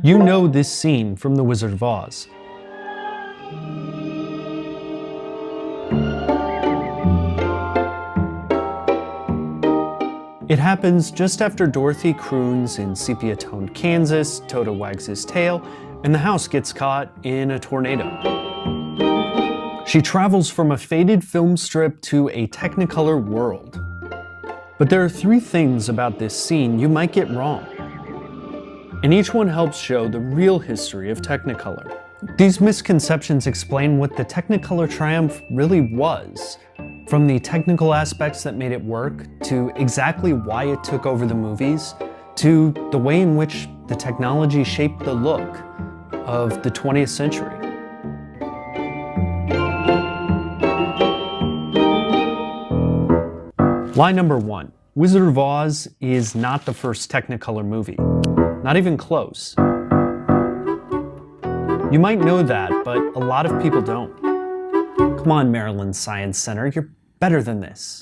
You know this scene from The Wizard of Oz. It happens just after Dorothy croons in sepia-toned Kansas, Toto wags his tail, and the house gets caught in a tornado. She travels from a faded film strip to a Technicolor world. But there are three things about this scene you might get wrong, and each one helps show the real history of Technicolor. These misconceptions explain what the Technicolor triumph really was, from the technical aspects that made it work, to exactly why it took over the movies, to the way in which the technology shaped the look of the 20th century. Lie number one, Wizard of Oz is not the first Technicolor movie. Not even close. You might know that, but a lot of people don't. Come on, Maryland Science Center, you're better than this.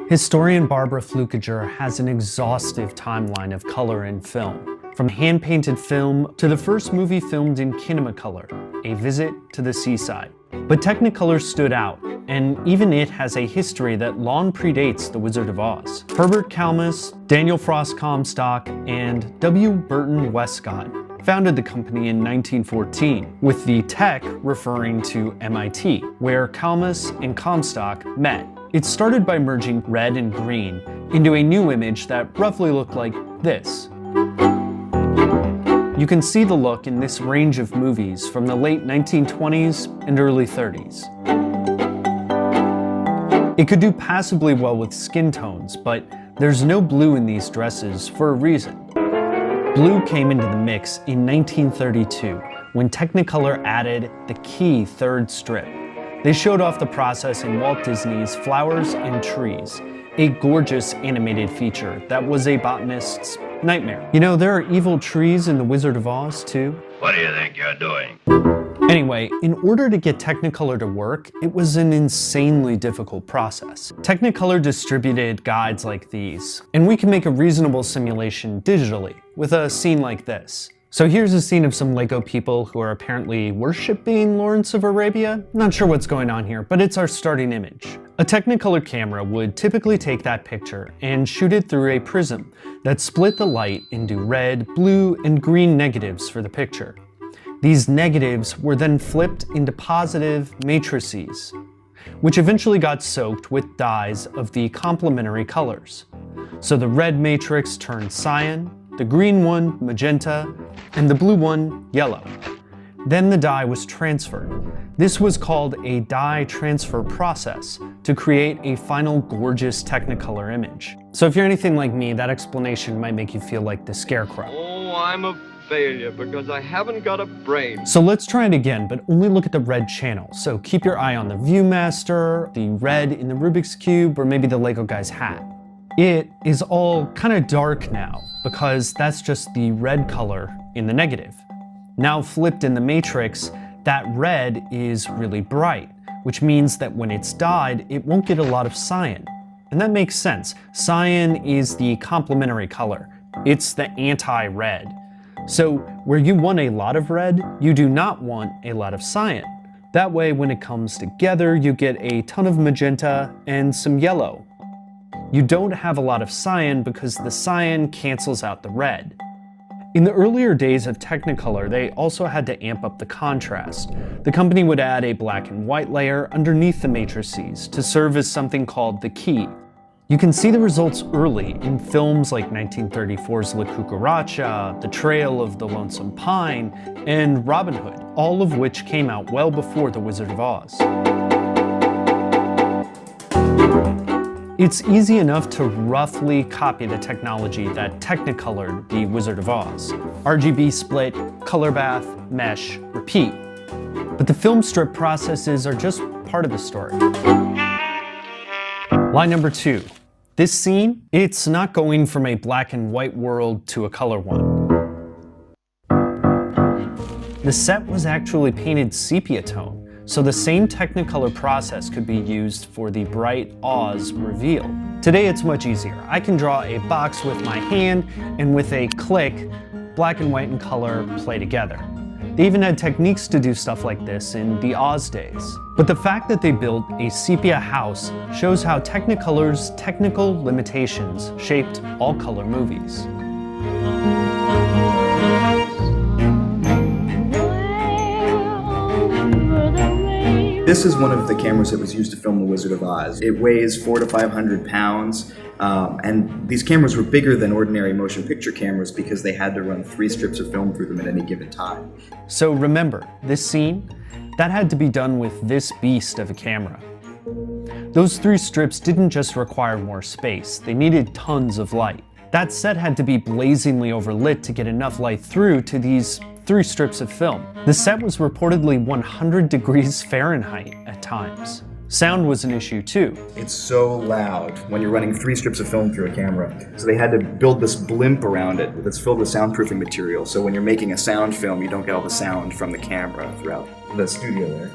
Historian Barbara Flukiger has an exhaustive timeline of color in film, from hand-painted film to the first movie filmed in Kinemacolor, A Visit to the Seaside. But Technicolor stood out, and even it has a history that long predates The Wizard of Oz. Herbert Kalmus, Daniel Frost Comstock, and W. Burton Westcott founded the company in 1914, with the tech referring to MIT, where Kalmus and Comstock met. It started by merging red and green into a new image that roughly looked like this. You can see the look in this range of movies from the late 1920s and early 30s. It could do passably well with skin tones, but there's no blue in these dresses for a reason. Blue came into the mix in 1932 when Technicolor added the key third strip. They showed off the process in Walt Disney's Flowers and Trees, a gorgeous animated feature that was a botanist's nightmare. You know, there are evil trees in The Wizard of Oz too. What do you think you're doing? Anyway, in order to get Technicolor to work, it was an insanely difficult process. Technicolor distributed guides like these, and we can make a reasonable simulation digitally with a scene like this. So here's a scene of some Lego people who are apparently worshipping Lawrence of Arabia. Not sure what's going on here, but it's our starting image. A Technicolor camera would typically take that picture and shoot it through a prism that split the light into red, blue, and green negatives for the picture. These negatives were then flipped into positive matrices, which eventually got soaked with dyes of the complementary colors. So the red matrix turned cyan, the green one magenta, and the blue one yellow. Then the dye was transferred. This was called a dye transfer process to create a final gorgeous Technicolor image. So if you're anything like me, that explanation might make you feel like the Scarecrow. Oh, I'm a failure because I haven't got a brain. So let's try it again, but only look at the red channel. So keep your eye on the Viewmaster, the red in the Rubik's Cube, or maybe the Lego guy's hat. It is all kind of dark now because that's just the red color in the negative. Now flipped in the matrix, that red is really bright, which means that when it's dyed, it won't get a lot of cyan. And that makes sense. Cyan is the complementary color. It's the anti-red. So where you want a lot of red, you do not want a lot of cyan. That way, when it comes together, you get a ton of magenta and some yellow. You don't have a lot of cyan because the cyan cancels out the red. In the earlier days of Technicolor, they also had to amp up the contrast. The company would add a black and white layer underneath the matrices to serve as something called the key. You can see the results early in films like 1934's La Cucaracha, The Trail of the Lonesome Pine, and Robin Hood, all of which came out well before The Wizard of Oz. It's easy enough to roughly copy the technology that Technicolored The Wizard of Oz. RGB split, color bath, mesh, repeat. But the film strip processes are just part of the story. Line number two. This scene, it's not going from a black and white world to a color one. The set was actually painted sepia tone, so the same Technicolor process could be used for the bright Oz reveal. Today it's much easier. I can draw a box with my hand, and with a click, black and white and color play together. They even had techniques to do stuff like this in the Oz days. But the fact that they built a sepia house shows how Technicolor's technical limitations shaped all color movies. This is one of the cameras that was used to film The Wizard of Oz. It weighs 400 to 500 pounds, and these cameras were bigger than ordinary motion picture cameras because they had to run 3 strips of film through them at any given time. So remember, this scene, that had to be done with this beast of a camera. Those 3 strips didn't just require more space, they needed tons of light. That set had to be blazingly overlit to get enough light through to these 3 strips of film. The set was reportedly 100 degrees Fahrenheit at times. Sound was an issue too. It's so loud when you're running 3 strips of film through a camera. So they had to build this blimp around it that's filled with soundproofing material. So when you're making a sound film, you don't get all the sound from the camera throughout the studio there.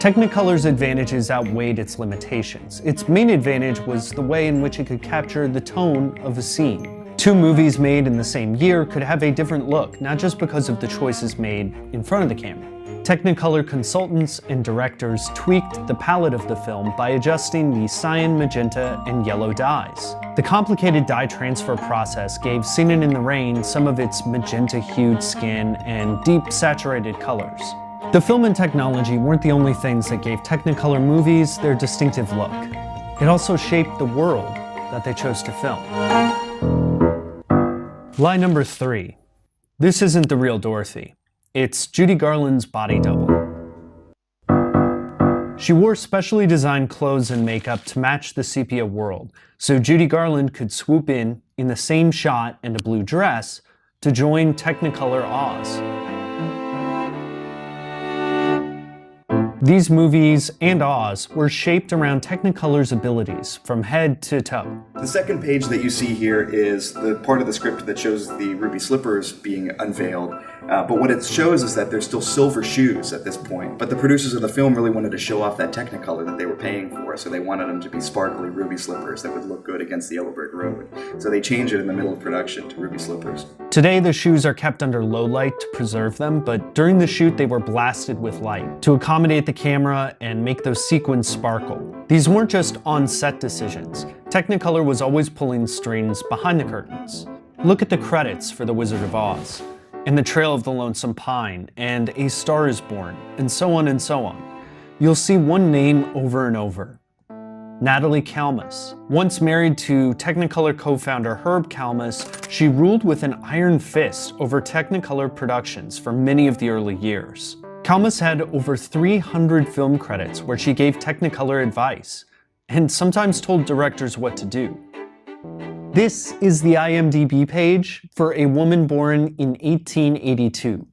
Technicolor's advantages outweighed its limitations. Its main advantage was the way in which it could capture the tone of a scene. 2 movies made in the same year could have a different look, not just because of the choices made in front of the camera. Technicolor consultants and directors tweaked the palette of the film by adjusting the cyan, magenta, and yellow dyes. The complicated dye transfer process gave Seen It in the Rain some of its magenta-hued skin and deep saturated colors. The film and technology weren't the only things that gave Technicolor movies their distinctive look. It also shaped the world that they chose to film. Lie number 3. This isn't the real Dorothy. It's Judy Garland's body double. She wore specially designed clothes and makeup to match the sepia world, so Judy Garland could swoop in the same shot and a blue dress to join Technicolor Oz. These movies and Oz were shaped around Technicolor's abilities from head to toe. The second page that you see here is the part of the script that shows the ruby slippers being unveiled. But what it shows is that there's still silver shoes at this point. But the producers of the film really wanted to show off that Technicolor that they were paying for, so they wanted them to be sparkly ruby slippers that would look good against the yellow brick road. So they changed it in the middle of production to ruby slippers. Today, the shoes are kept under low light to preserve them, but during the shoot, they were blasted with light to accommodate the camera and make those sequins sparkle. These weren't just on-set decisions. Technicolor was always pulling strings behind the curtains. Look at the credits for The Wizard of Oz, and The Trail of the Lonesome Pine, and A Star is Born, and so on and so on. You'll see one name over and over. Natalie Kalmus. Once married to Technicolor co-founder Herb Kalmus, she ruled with an iron fist over Technicolor productions for many of the early years. Kalmus had over 300 film credits where she gave Technicolor advice, and sometimes told directors what to do. This is the IMDb page for a woman born in 1882.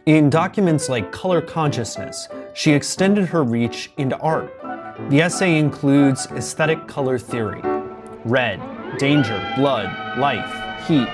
In documents like Color Consciousness, she extended her reach into art. The essay includes aesthetic color theory: red, danger, blood, life, heat;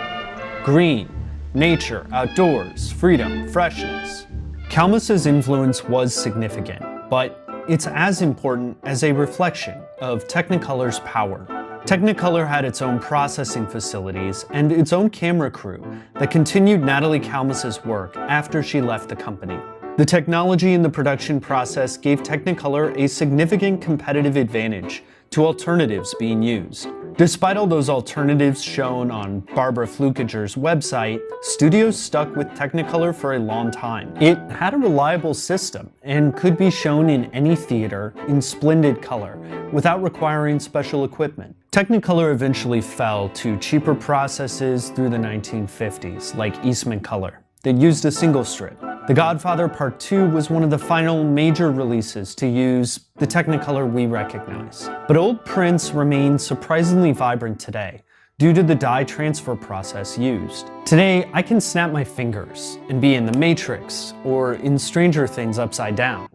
green, nature, outdoors, freedom, freshness. Kalmus's influence was significant, but it's as important as a reflection of Technicolor's power. Technicolor had its own processing facilities and its own camera crew that continued Natalie Kalmus's work after she left the company. The technology in the production process gave Technicolor a significant competitive advantage to alternatives being used. Despite all those alternatives shown on Barbara Flukiger's website, studios stuck with Technicolor for a long time. It had a reliable system and could be shown in any theater in splendid color without requiring special equipment. Technicolor eventually fell to cheaper processes through the 1950s, like Eastman Color, that used a single strip. The Godfather Part 2 was one of the final major releases to use the Technicolor we recognize. But old prints remain surprisingly vibrant today due to the dye transfer process used. Today, I can snap my fingers and be in The Matrix or in Stranger Things upside down.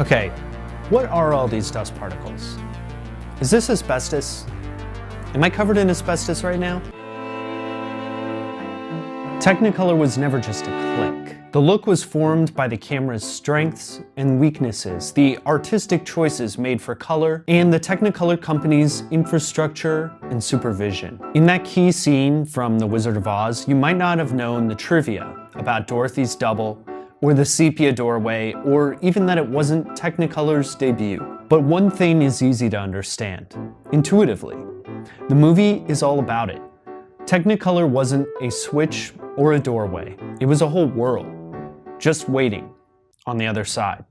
Okay, what are all these dust particles? Is this asbestos? Am I covered in asbestos right now? Technicolor was never just a click. The look was formed by the camera's strengths and weaknesses, the artistic choices made for color, and the Technicolor company's infrastructure and supervision. In that key scene from The Wizard of Oz, you might not have known the trivia about Dorothy's double, or the sepia doorway, or even that it wasn't Technicolor's debut. But one thing is easy to understand, intuitively. The movie is all about it. Technicolor wasn't a switch or a doorway. It was a whole world, just waiting on the other side.